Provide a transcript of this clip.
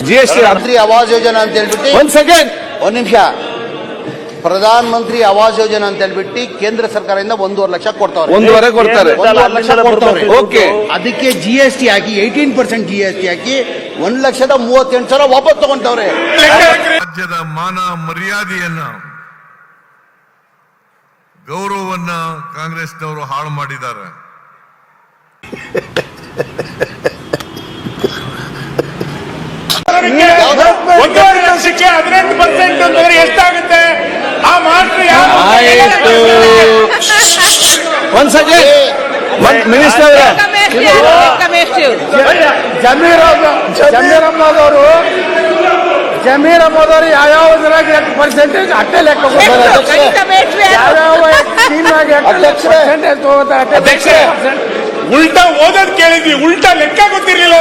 GST Mantri Awas Yojana ಅಂತ ಹೇಳ್ಬಿಟ್ಟು ಒಂದ್ ಸೆಕೆಂಡ್ ಒಂದ್ ನಿಮಿಷ ಪ್ರಧಾನ ಮಂತ್ರಿ ಆವಾಸ್ ಯೋಜನಾ ಅಂತ ಹೇಳ್ಬಿಟ್ಟು ಕೇಂದ್ರ ಸರ್ಕಾರದಿಂದ 1.5 ಲಕ್ಷ ಕೊಡ್ತಾವ್ರೆ. 1.5 ಕೊಡ್ತಾರೆ. 1.5 ಲಕ್ಷ ಕೊಡ್ತಾವ್ರೆ. ಓಕೆ, ಅದಕ್ಕೆ GST ಹಾಕಿ 18% GST ಹಾಕಿ 1,38,000 ವಾಪಸ್ ತಗೊಂತವ್ರೆ. ರಾಜ್ಯದ ಮಾನ ಮರ್ಯಾದೆಯನ್ನ ಗೌರವವನ್ನ ಕಾಂಗ್ರೆಸ್ನವರು ಹಾಳು ಮಾಡಿದ್ದಾರೆ. ಶಿಕ್ಷೆ 18% ಅಂತಂದ್ರೆ ಎಷ್ಟಾಗುತ್ತೆ? ಆ ಮಾಸ್ಟರ್ ಆಯ್ತು. ಒಂದ್ ಸೆಕೆಂಡ್ ಮಿನಿಸ್ಟರ್ ಜಮೀರ್ ಅಹಮದ್ ಅವರು ಯಾವ ಪರ್ಸೆಂಟೇಜ್ ಅಟ್ಟೆ ಲೆಕ್ಕ ಉಲ್ಟಾ ಓದೋದ್ ಕೇಳಿದ್ವಿ, ಉಲ್ಟಾ ಲೆಕ್ಕ ಗೊತ್ತಿರ್ಲಿಲ್ಲ